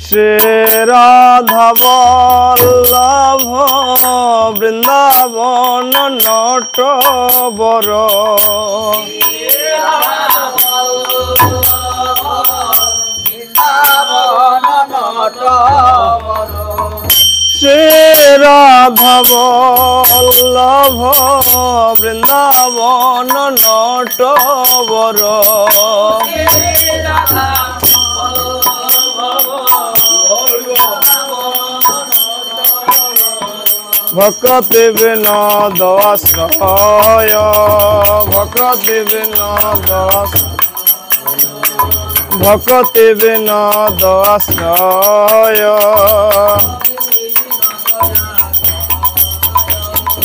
শ্রী রাধা বল্লভ বৃন্দাবন নটবর শ্রী রাধা বল্লভ বৃন্দাবন নটবর ভক্তি বিনোদ আশ্রয় ভক্তি বিনোদ ভক্তি বিনোদ আশ্রয়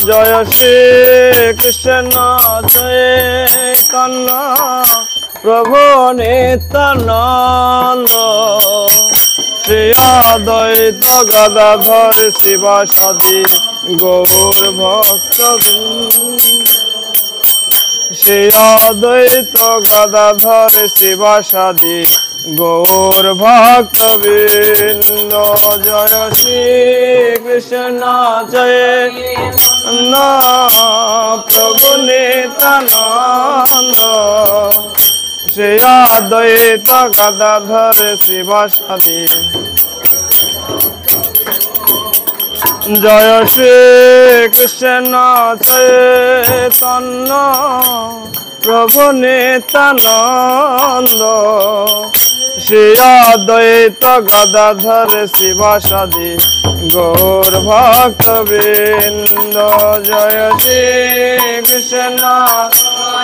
জয় শ্রী কৃষ্ণ চৈতন্য প্রভু নিত্যানন্দ শ্রী অদ্বৈত গদাধর শিবাসাদি গৌর ভক্তবৃন্দ শ্রী অদ্বৈত গদাধর শিবাসাদি গৌর ভক্তবৃন্দ জয় শ্রী কৃষ্ণ চৈতন্য প্রভু নিত্যানন্দ শ্রী অদ্বৈত গদাধর শিবাসাদি জয় শ্রী কৃষ্ণ চৈতন্য প্রভু নিত্যানন্দ শ্রী অদ্বৈত গদাধর শিবাসাদি গৌর ভক্তবৃন্দ জয় শ্রী কৃষ্ণ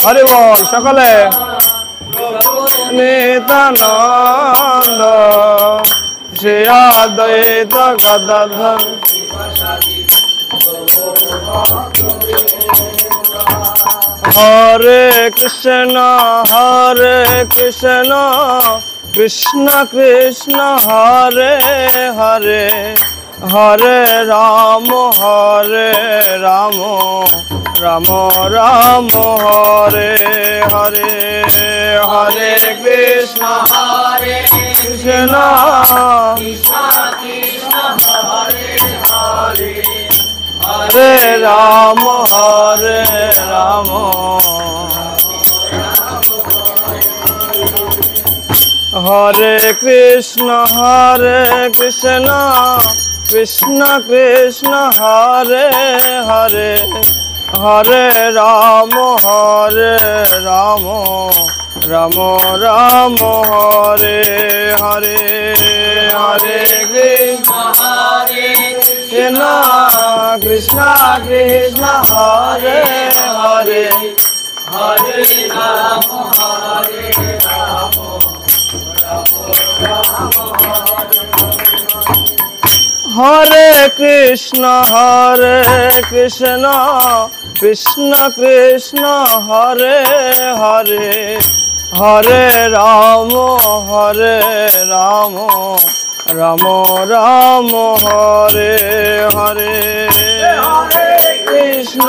হরি বল সকলে নিত্যানন্দ শ্রী অদ্বৈত গদাধর হরে কৃষ্ণ কৃষ্ণ কৃষ্ণ হরে হরে হরে রাম রাম রাম হরে হরে হরে কৃষ্ণ কৃষ্ণ হরে রাম হরে কৃষ্ণ কৃষ্ণ কৃষ্ণ হরে হরে হরে রাম রাম রাম হরে হরে হরে কৃষ্ণ কৃষ্ণ কৃষ্ণ হরে হরে হরে রাম হরে কৃষ্ণ কৃষ্ণ কৃষ্ণ হরে হরে হরে রাম রাম রাম হরে হরে কৃষ্ণ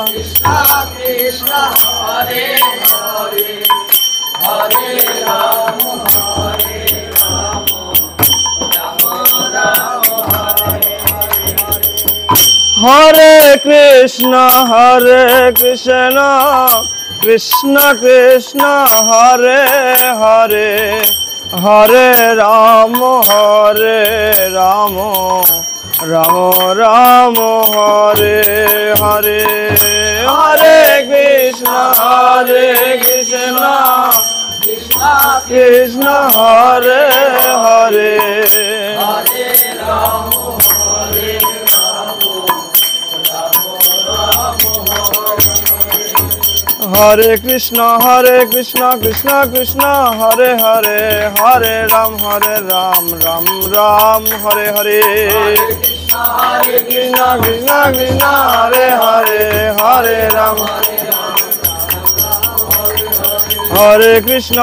কৃষ্ণ কৃষ্ণ হরে হরে হরে রাম হরে কৃষ্ণ কৃষ্ণ কৃষ্ণ হরে হরে হরে রাম রাম রাম হরে হরে হরে কৃষ্ণ কৃষ্ণ কৃষ্ণ হরে হরে হরে রাম হরে কৃষ্ণ কৃষ্ণ কৃষ্ণ হরে হরে হরে রাম রাম রাম হরে হরে কৃষ্ণ কৃষ্ণ কৃষ্ণ হরে হরে হরে রাম হরে কৃষ্ণ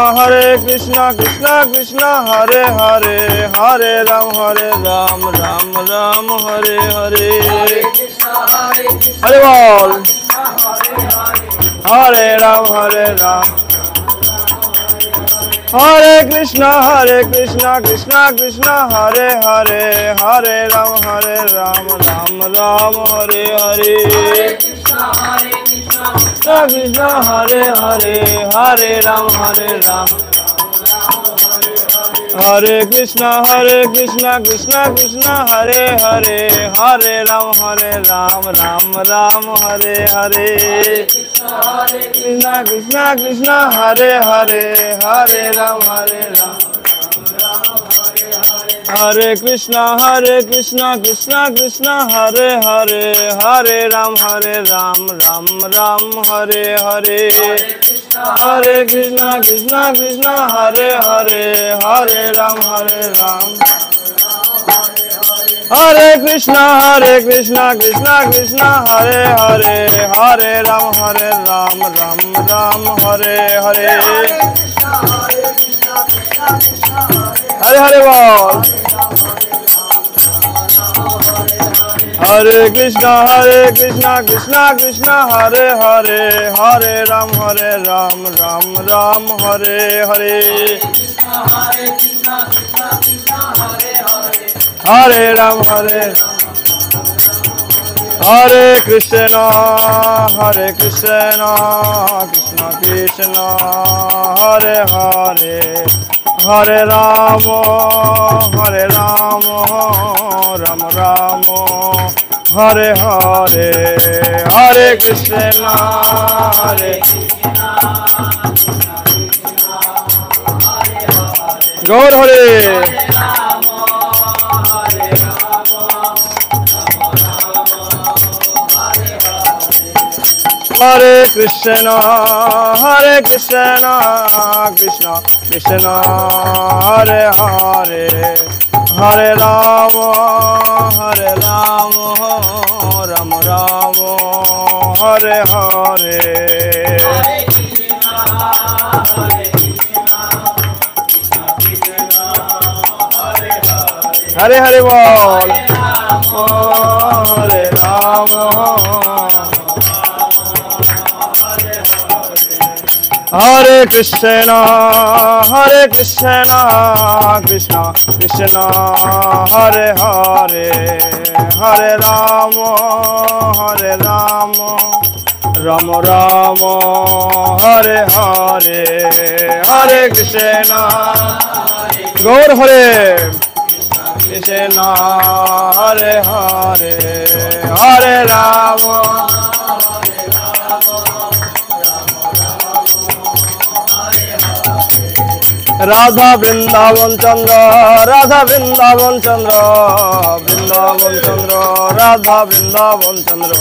কৃষ্ণ কৃষ্ণ হরে হরে হরে রাম রাম রাম হরে হরে হরে বল হরে Ram Hare Krishna Krishna Krishna Hare Hare Hare Ram Ram Ram Hare Hare Krishna Krishna Hare Hare Hare Ram Hare Krishna Krishna Krishna Hare Hare Hare Ram Ram Hare Hare Krishna Krishna Hare Hare Hare Ram Hare Krishna Krishna Krishna Hare Hare Hare Ram Ram Hare Hare Hare Krishna Krishna Hare Hare Hare Ram Hare Krishna Krishna Hare Hare Hare Ram Ram Hare Hare Hare Hare Bol Hare Krishna Krishna Hare Hare Hare Ram Ram Hare Hare Hare Ram Hare Krishna Krishna Krishna Hare Hare Hare Ram Ram Hare Hare Hare Krishna Gaur Hare Hare Krishna Krishna Krishna Hare Hare Hare Ram Ram Hare Hare Hare Hare Bol Hare Ram Hare Krishna Krishna Krishna Hare Hare Hare Ram Ram Hare Hare Hare Krishna Gaur Hare Krishna Hare Hare Hare Ram Radha Vrindavan Chandra Radha Vrindavan Chandra Vrindavan Chandra Radha Vrindavan Chandra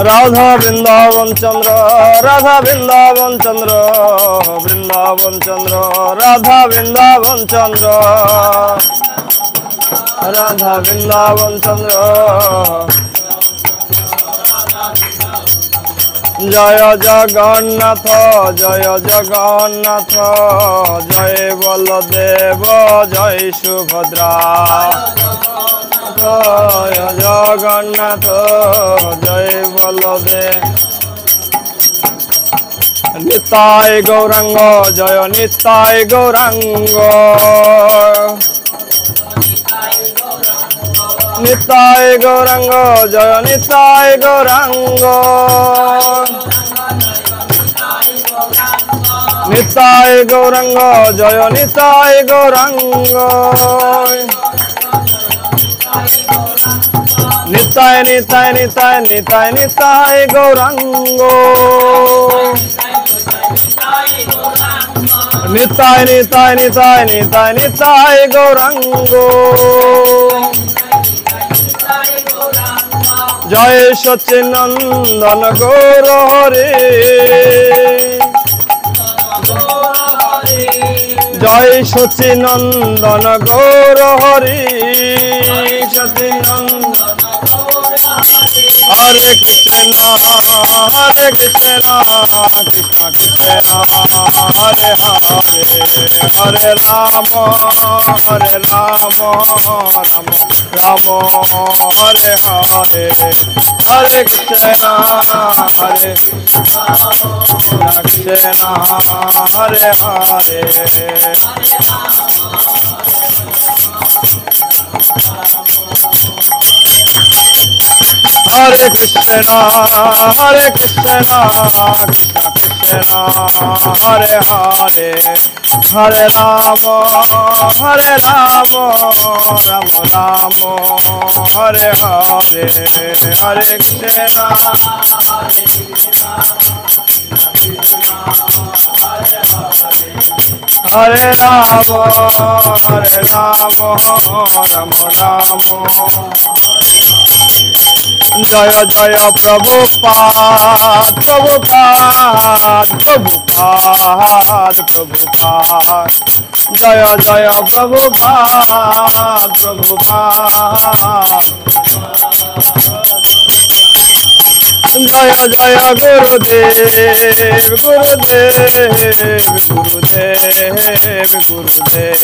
Radha Vrindavan Chandra Radha Vrindavan Chandra Vrindavan Chandra Radha Vrindavan Chandra Radha Vrindavan Chandra Jaya Jagannath Jaya Jagannath Jai Baladeva Jai Subhadra Jaya Jagannath Jai Baladeva Nitai Gauranga Jaya Nitai Gauranga Nitai Gauranga Jaya Nitai Gauranga Nitai Gauranga Jaya Nitai Gauranga Nitai Nitai Nitai Nitai Nitai Gauranga Nitai Nitai Nitai Nitai Nitai Gauranga Jai Satchidanand Gaur Hare Jai Satchidanand Gaur Hare Satchidanand Hare Krishna, Hare Krishna, Krishna Krishna, Hare Hare, Hare Rama, Hare Rama, Rama Rama, Hare Hare, Hare Krishna, Hare Krishna, Hare Hare. Hare Krishna, Hare Krishna, Krishna Krishna, Hare Hare, Hare Rama, Hare Rama, Rama Rama, Hare Hare, Hare Krishna, Hare Rama, Hare Rama, Rama Rama. Jaya Jaya Prabhupada, Prabhupada, Prabhupada, Prabhupada. Jaya Jaya Prabhupada, Prabhupada. Jaya Jaya Gurudev, Gurudev, Gurudev, Gurudev.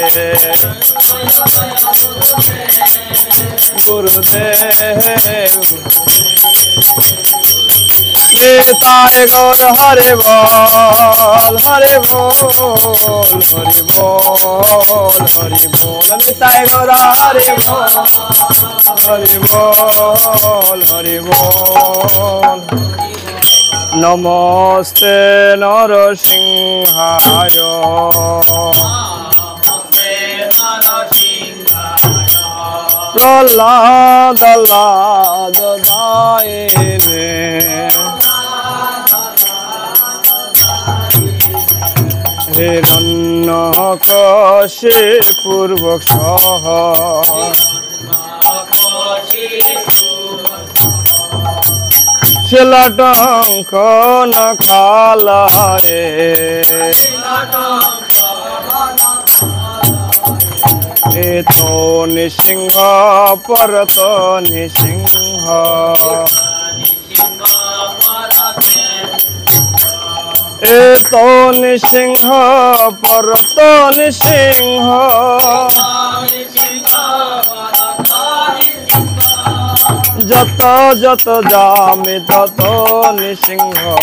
Gurudev. Nitai Gaur Hare Bol, Hare Bol, Hare Bol, Hare Bol. Nitai Gaur Hare Bol, Hare Bol, Hare Bol. Namaste Narasimhaya. Prahlada Lada Daine Hiranyakashipu Shilatanka Nakhalaye Eto Nisingha Parato Nisingha Eto Nisingha Parato Nisingha Jata Jata Jami Tato Nisingha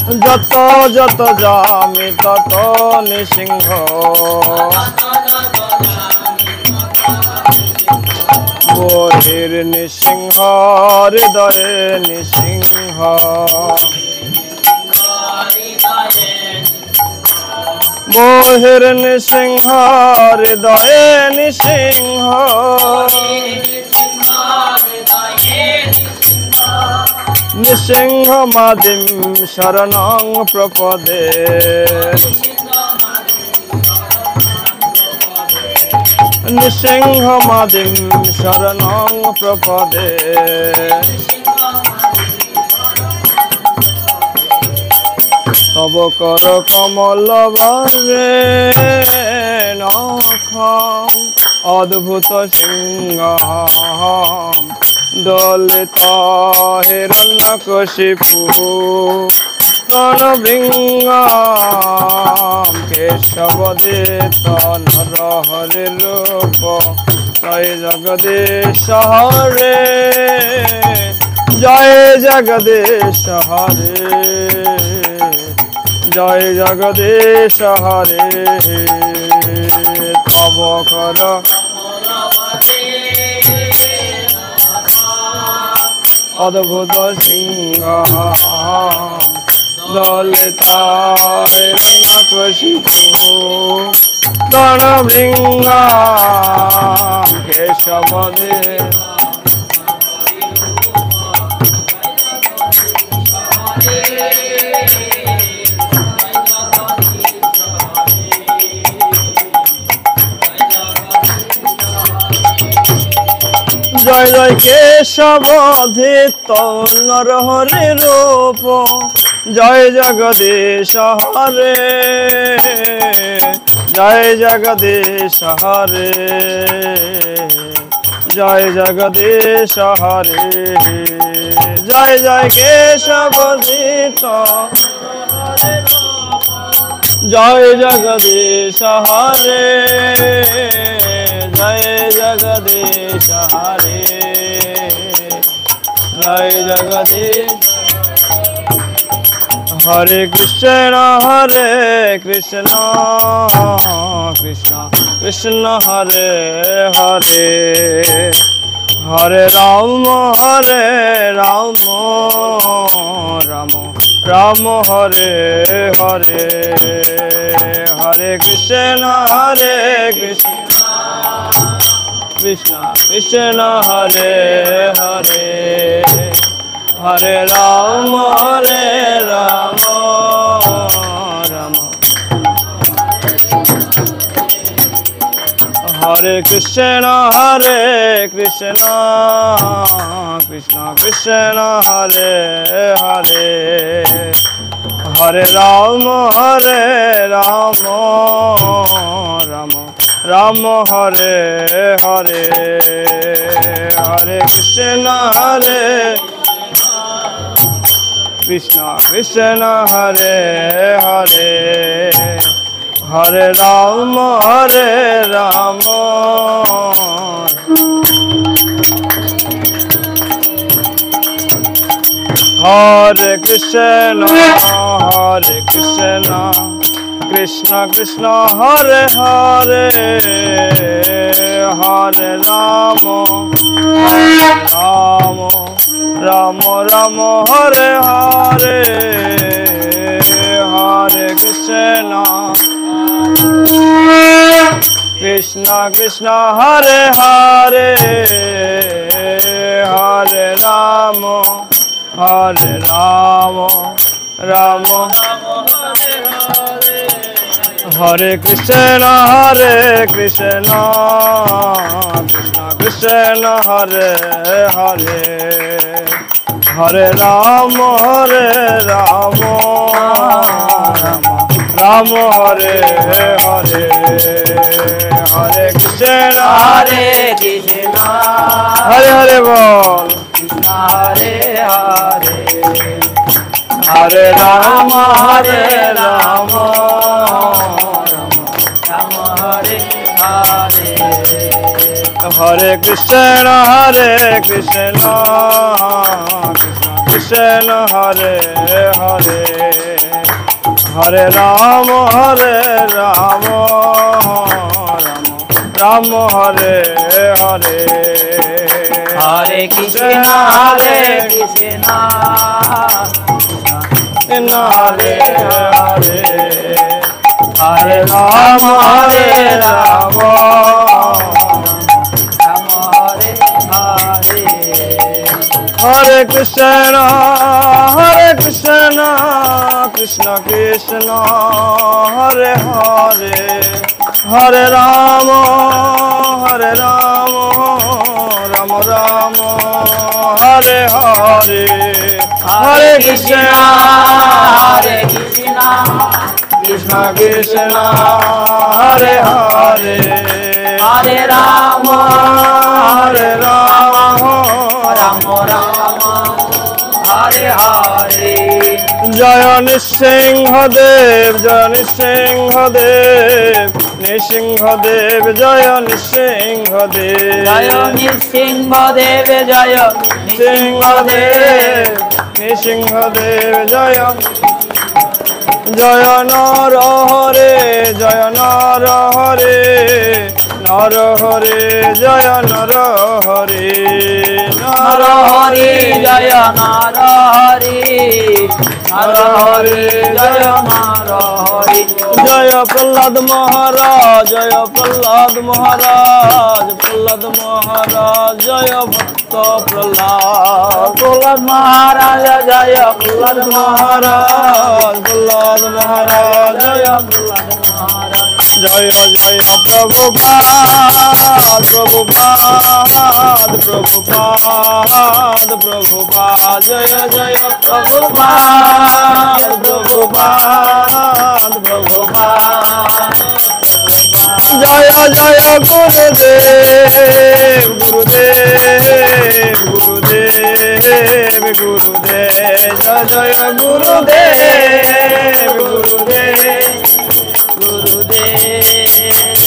Jata Jata Jami Tato Nisingha Bohir Nisingha Hridaye Nisingha Bohir Nisingha Hridaye Nisingha Nisingha Madim Sharanang Prapade Nisingha Madim Sharanang Prapade Tava Kara Kamala Varre Nakham Adbhuta Singham Dalita Hiranyakashipu Pranabhingam Keshavadita Narahari Rupa Jai Jagadesha Hare Jai Jagadesha Hare Jai Jagadesha Hare Tava Kara Adbhuta Singham Dalita Hiranyakashipu Pranabhingam Keshavadita জয় জয় কেশবধিত নরহরি রূপ জয় জগদীশ হরে जय जगदीश हरे जय जगदीश हरे जय जय केशव धीत जय जगदीश हरे जय जगदीश हरे जय जगदीश हरे कृष्ण कृष्ण कृष्ण हरे हरे हरे राम राम राम राम हरे हरे हरे कृष्ण कृष्ण कृष्ण हरे हरे हरे राम राम हरे कृष्ण कृष्ण कृष्ण हरे हरे हरे राम राम राम हरे हरे हरे कृष्ण कृष्ण हरे हरे हरे राम हरे कृष्ण कृष्ण कृष्ण हरे हरे हरे राम राम राम हरे हरे हरे कृष्ण कृष्ण कृष्ण हरे हरे हरे राम राम हरे कृष्ण कृष्ण कृष्ण हरे हरे हरे राम राम हरे हरे हरे कृष्ण हरे हरे बोल हरे हरे हरे राम हरे राम राम हरे हरे हरे कृष्ण कृष्ण कृष्ण हरे हरे हरे राम राम हरे हरे हरे कृष्ण हरे हरे हरे राम राम हरे हरे कृष्ण कृष्ण कृष्ण हरे हरे हरे राम राम राम हरे हरे हरे कृष्ण कृष्ण कृष्ण हरे हरे हरे राम राम राम हरे हरे जय नृसिंहदेव नृसिंहदेव जय नृसिंहदेव जय नृसिंहदेव जय नृसिंहदेव नृसिंहदेव जय जय नर हरे जय नर हरे जय नर हरे नर हरि जय नर हरि नर हरि जय नर हरि जय प्रहलाद महाराज जय प्रहलाद महाराज जय भक्त प्रहलाद महाराज जय प्रहलाद महाराज जय जय जय प्रभुपाद जय जय प्रभुपाद জয় জয় গুরুদেব গুরুদেব গুরুদেব গুরুদেব জয় জয় গুরুদেব গুরুদেব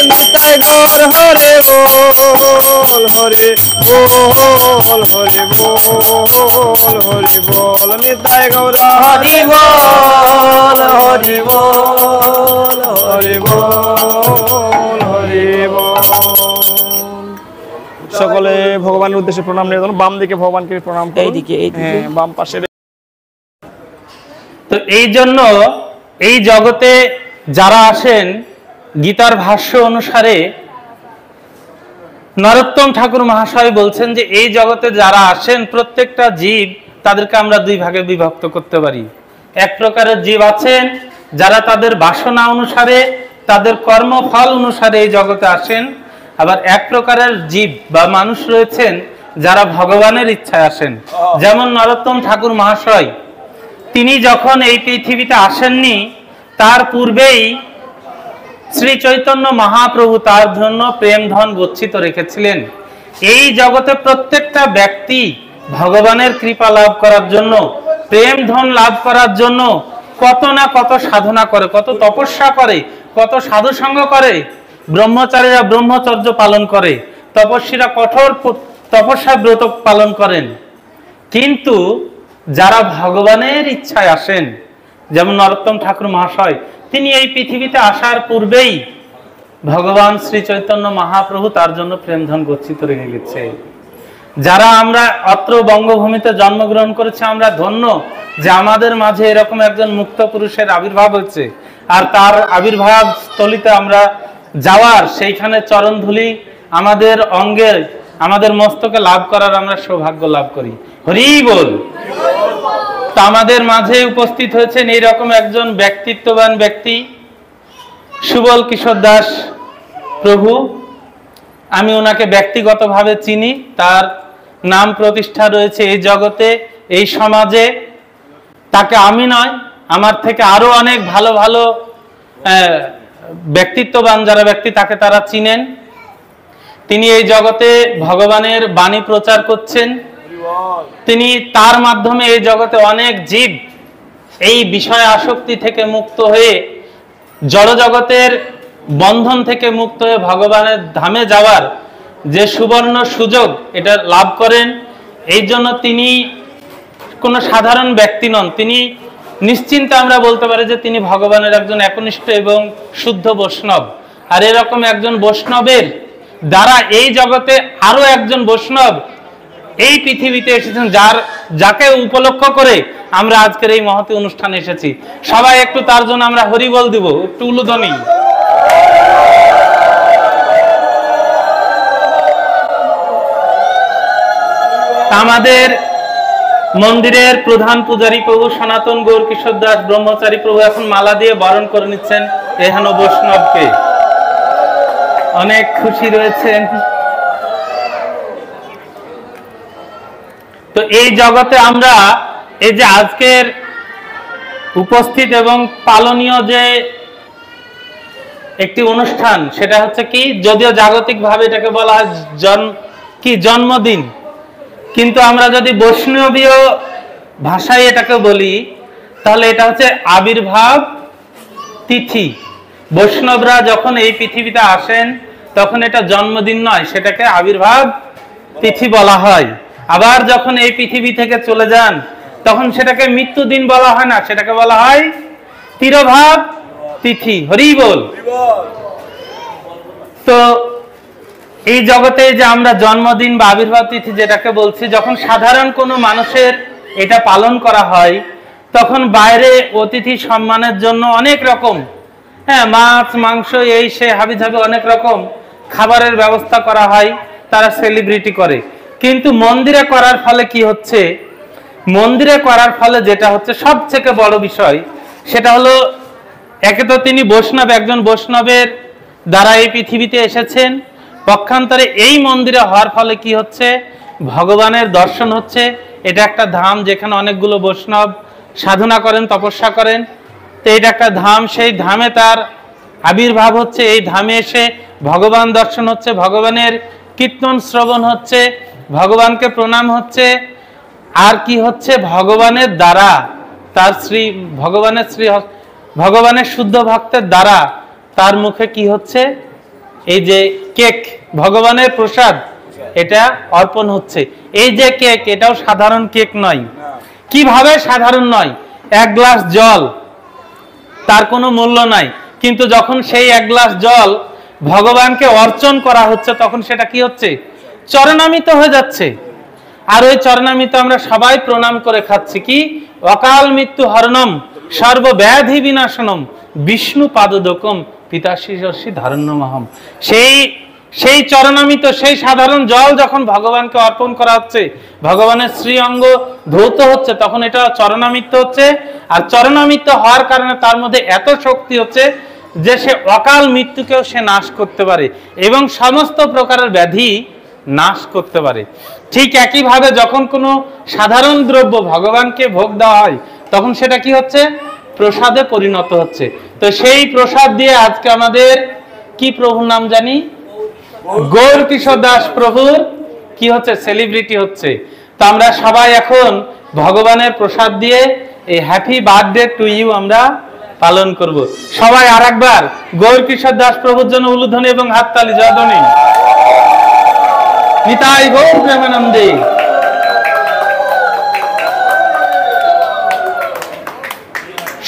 নিতাই গৌর হরে বল হরে বল হরে বল হরে বল নিতাই গৌর হরি বল হরি বল হরে বল হরে বল। সকলে ভগবানের উদ্দেশ্যে প্রণাম নিবেদন। বাম দিকে ভগবানকে প্রণাম করুন। এইদিকে হ্যাঁ, বাম পাশে। তো এই জন্য এই জগতে যারা আসেন, গীতার ভাষ্য অনুসারে নরোত্তম ঠাকুর মহাশয় বলছেন যে এই জগতে যারা আসেন প্রত্যেকটা জীব তাদেরকে আমরা দুই ভাগে বিভক্ত করতে পারি। এক প্রকারের জীব আছেন যারা তাদের বাসনা অনুসারে, তাদের কর্মফল অনুসারে এই জগতে আসেন। আবার এক প্রকারের জীব বা মানুষ রয়েছেন যারা ভগবানের ইচ্ছায় আসেন। যেমন নরোত্তম ঠাকুর মহাশয়, তিনি যখন এই পৃথিবীতে আসেননি তার পূর্বেই শ্রী চৈতন্য মহাপ্রভু তার জন্য প্রেম ধন গচ্ছিত রেখেছিলেন। এই জগতে প্রত্যেকটা ব্যক্তি ভগবানের কৃপা লাভ করার জন্য, প্রেম ধন লাভ করার জন্য কত না কত সাধনা করে, কত তপস্যা করে, কত সাধু সঙ্গ করে। ব্রহ্মচারীরা ব্রহ্মচর্য পালন করে, তপস্বীরা কঠোর তপস্যা ব্রত পালন করেন। কিন্তু যারা ভগবানের ইচ্ছায় আসেন, যেমন নরোত্তম ঠাকুর মহাশয়, তিনি এই পৃথিবীতে আসার পূর্বেই ভগবান শ্রী চৈতন্য মহাপ্রভু তার জন্য প্রেমধন গচ্ছিত রেখে গেছে। যারা আমরা অত্র বঙ্গভূমিতে জন্মগ্রহণ করেছি, আমরা ধন্য যে আমাদের মাঝে এরকম একজন মুক্ত পুরুষের আবির্ভাব হচ্ছে। আর তার আবির্ভাব স্থলিতে আমরা যাওয়ার, সেইখানে চরণধুলি আমাদের অঙ্গে, আমাদের মস্তকে লাভ করার আমরা সৌভাগ্য লাভ করি। হরি বল। তা আমাদের মাঝে উপস্থিত হয়েছেন এইরকম একজন ব্যক্তিত্ববান ব্যক্তি, সুবল কিশোর দাস প্রভু। আমি ওনাকে ব্যক্তিগতভাবে চিনি, তার নাম প্রতিষ্ঠা রয়েছে এই জগতে, এই সমাজে। তাকে আমি নয়, আমার থেকে আরো অনেক ভালো ভালো ব্যক্তিত্ববান যারা ব্যক্তি তাকে তারা চিনেন। তিনি এই জগতে ভগবানের বাণী প্রচার করছেন। তিনি তার মাধ্যমে এই জগতে অনেক জীব এই বিষয় আসক্তি থেকে মুক্ত হয়ে, জড় জগতের বন্ধন থেকে মুক্ত হয়ে ভগবানের ধামে যাওয়ার যে সুবর্ণ সুযোগ এটা লাভ করেন। এই জন্য তিনি কোনো সাধারণ ব্যক্তি নন, তিনি নিশ্চিন্তে আমরা বলতে পারি যে তিনি ভগবানের একজন একনিষ্ঠ এবং শুদ্ধ বৈষ্ণব। আর এরকম একজন বৈষ্ণবের দ্বারা এই জগতে আরো একজন বৈষ্ণব এই পৃথিবীতে এসেছেন, যাকে উপলক্ষ করে আমরা আজকের এই মহতী অনুষ্ঠানে এসেছি। সবাই একটু তার জন্য আমরা হরি বল দিব, একটু উলুধ্বনি। আমাদের মন্দিরের প্রধান পূজারী প্রভু সনাতন গৌর কিশোর দাস ব্রহ্মচারী প্রভু এখন মালা দিয়ে বরণ করে নিচ্ছেন এহেন বৈষ্ণবকে। অনেক খুশি রয়েছেন। তো এই জগতে আমরা এই যে আজকের উপস্থিত এবং পালনীয় যে একটি অনুষ্ঠান, সেটা হচ্ছে কি, যদিও জাগতিক ভাবে এটাকে বলা হয় জন্মদিন, কিন্তু আমরা যদি বৈষ্ণবীয় ভাষায় এটাকে বলি তাহলে এটা হচ্ছে আবির্ভাব তিথি। বৈষ্ণবরা যখন এই পৃথিবীতে আসেন তখন এটা জন্মদিন নয়, সেটাকে আবির্ভাব তিথি বলা হয়। আবার যখন এই পৃথিবী থেকে চলে যান তখন সেটাকে মৃত্যু দিন বলা হয় না, সেটাকে বলা হয় তিরোভাব তিথি। হরি বল। তো এই জগতে যে আমরা জন্মদিন বা আবির্ভাব তিথি যেটাকে বলছি, যখন সাধারণ কোনো মানুষের এটা পালন করা হয় তখন বাইরে অতিথি সম্মানের জন্য অনেক রকম মাছ মাংস এই সে হাবিজাবি অনেক রকম খাবারের ব্যবস্থা করা হয়, তারা সেলিব্রিটি করে। কিন্তু মন্দিরে করার ফলে কি হচ্ছে, মন্দিরে করার ফলে যেটা হচ্ছে সবথেকে বড় বিষয়, সেটা হলো একে তো তিনি বৈষ্ণব, একজন বৈষ্ণবের দ্বারা এই পৃথিবীতে এসেছেন। পক্ষান্তরে এই মন্দিরে হওয়ার ফলে কি হচ্ছে, ভগবানের দর্শন হচ্ছে। এটা একটা ধাম যেখানে অনেকগুলো বৈষ্ণব সাধনা করেন, তপস্যা করেন। তো এটা একটা ধাম, সেই ধামে তার আবির্ভাব হচ্ছে, এই ধামে এসে ভগবান দর্শন হচ্ছে, ভগবানের কীর্তন শ্রবণ হচ্ছে, ভগবানকে প্রণাম হচ্ছে, আর কি হচ্ছে ভগবানের দ্বারা তার ভগবানের শুদ্ধ ভক্তের দ্বারা তার মুখে কি হচ্ছে, এই যে কেক ভগবানের প্রসাদ এটা অর্পণ হচ্ছে। এই যে কেক এটাও সাধারণ কেক নয়। কিভাবে সাধারণ নয়? এক গ্লাস জল, তার কোনো মূল্য নাই, কিন্তু যখন সেই এক গ্লাস জল ভগবানকে অর্চন করা হচ্ছে তখন সেটা কি হচ্ছে, চরণামৃত হয়ে যাচ্ছে। আর ওই চরণামৃত আমরা সবাই প্রণাম করে খাচ্ছি। কি? অকাল মৃত্যু হরণম সর্বব্যাধি বিনাশনম বিষ্ণু পাদোদকম পিতাশিষি ধারণ্যমহম। সেই চরণামৃত, সেই সাধারণ জল যখন ভগবানকে অর্পণ করা হচ্ছে, ভগবানের শ্রী অঙ্গ ধৌত হচ্ছে, তখন এটা চরণামৃত হচ্ছে। আর চরণামৃত হওয়ার কারণে তার মধ্যে এত শক্তি হচ্ছে যে সে অকাল মৃত্যুকেও সে নাশ করতে পারে এবং সমস্ত প্রকারের ব্যাধি নাশ করতে পারে। ঠিক একইভাবে যখন কোনো সাধারণ দ্রব্য ভগবানকে ভোগ দেওয়া হয় তখন সেটা কি হচ্ছে, প্রসাদে পরিণত হচ্ছে। তো সেই প্রসাদ দিয়ে আজকে আমাদের কি প্রভুর নাম জানি, গৌর কিশোর দাস প্রভুর কি হচ্ছে, সেলিব্রিটি হচ্ছে। তো আমরা সবাই এখন ভগবানের প্রসাদ দিয়ে এই হ্যাপি বার্থডে টু ইউ আমরা পালন করব। সবাই আর একবার গৌর কিশোর দাস প্রভুর জন্য উলুধ্বনি এবং হাততালি, জয়ধ্বনি। নিতাই গৌর প্রেমানন্দে।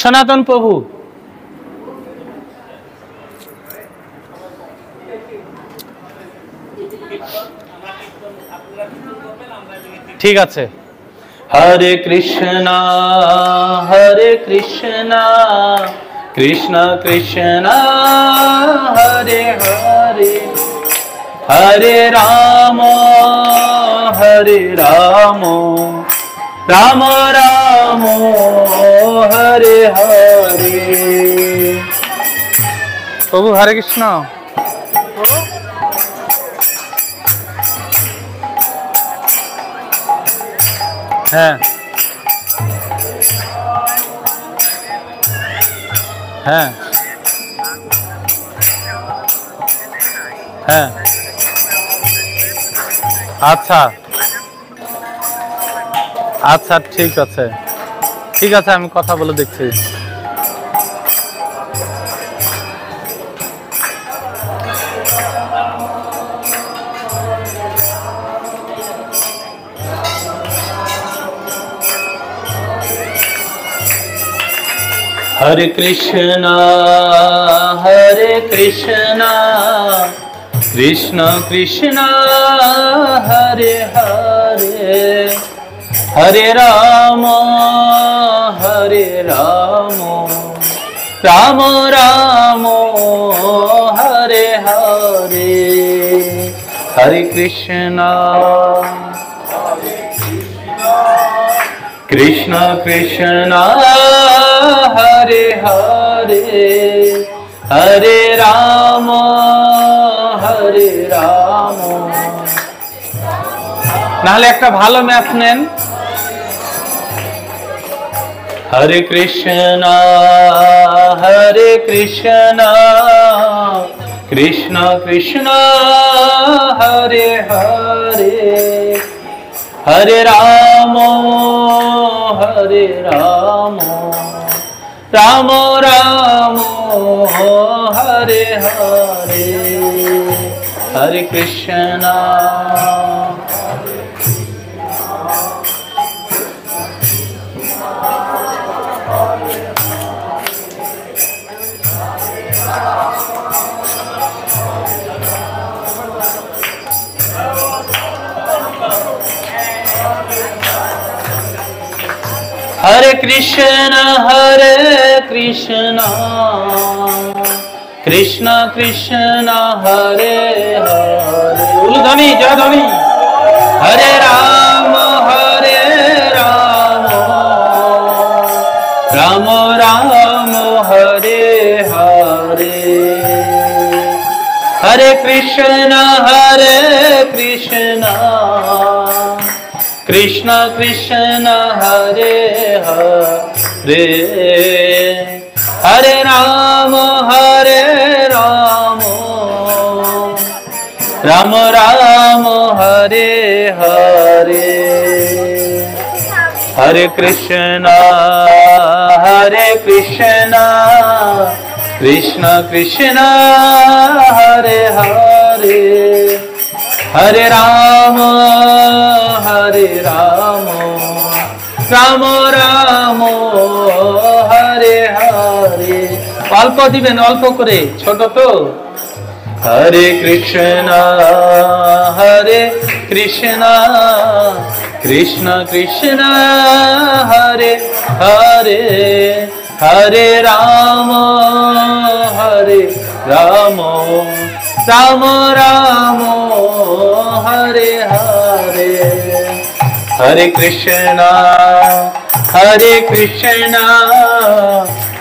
সনাতন প্রভু। ঠিক আছে। হরে কৃষ্ণ হরে কৃষ্ণ কৃষ্ণ কৃষ্ণ হরে হরে হরে রাম রাম রাম হরে হরে। প্রভু হরে কৃষ্ণ। হ্যাঁ হ্যাঁ হ্যাঁ, আচ্ছা আচ্ছা, ঠিক আছে ঠিক আছে, আমি কথা বলে দেখছি। হরে কৃষ্ণ কৃষ্ণ কৃষ্ণ হরে হরে হরে রাম রাম রাম হরে হরে। হরে কৃষ্ণ কৃষ্ণ কৃষ্ণ হরে হরে হরে রাম নাহলে একটা ভালো ম্যাথ নেন। হরে কৃষ্ণ কৃষ্ণ কৃষ্ণ হরে হরে হরে রাম রাম রাম হরে হরে। হরে কৃষ্ণ हरे कृष्ण कृष्ण कृष्ण हरे हरे। उलध्वनि जयध्वनि। हरे राम राम राम हरे हरे। हरे कृष्ण कृष्ण कृष्ण हरे हरे हरे राम राम राम हरे हरे हरे कृष्ण कृष्ण कृष्ण हरे हरे हरे राम राम राम हरे हरे। অল্প দিবেন, অল্প করে, ছোট তো। हरे कृष्ण कृष्ण कृष्ण हरे हरे हरे राम राम राम राम हरे हरे हरे कृष्ण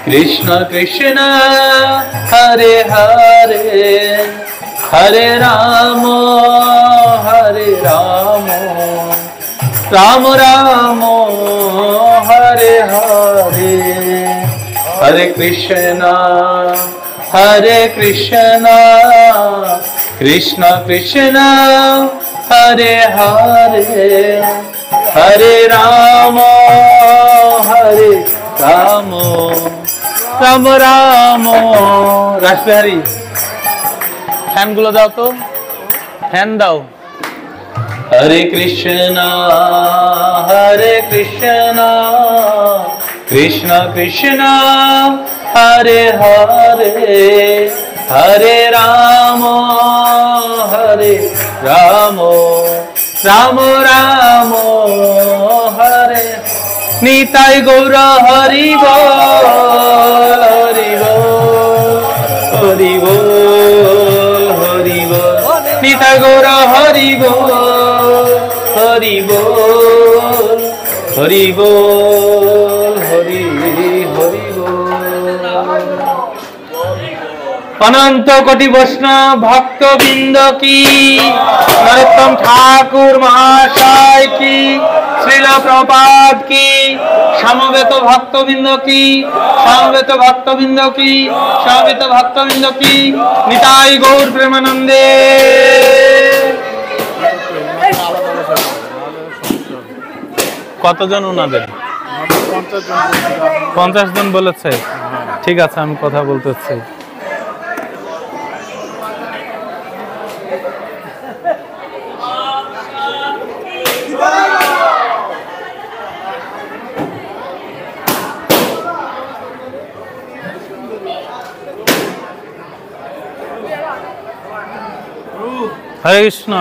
कृष्ण कृष्ण हरे हरे हरे राम राम राम हरे हरे हरे कृष्ण कृष्ण कृष्ण हरे हरे हरे राम राम राम। রাসবিহারী ফ্যান গুলো দাও তো, ফ্যান দাও। हरे कृष्ण कृष्ण कृष्ण हरे हरे हरे राम राम राम हरे निताई गौर हरि बोल हरि बोल हरि बोल निताई गौर हरि बोल हरि बोल हरि बोल हरि हरि बोल। अनंत कोटि वैष्णव भक्तवृंद की, नरोत्तम ठाकुर महाशय की, श्रील प्रभुपाद की, समवेत भक्तवृंद की, समवेत भक्तवृंद की, समवेत भक्तवृंद की, निताई गौर प्रेमानंदे। কতজন ওনাদের? 50 জন বলেছে। ঠিক আছে, আমি কথা বলতেছি। হরে কৃষ্ণ।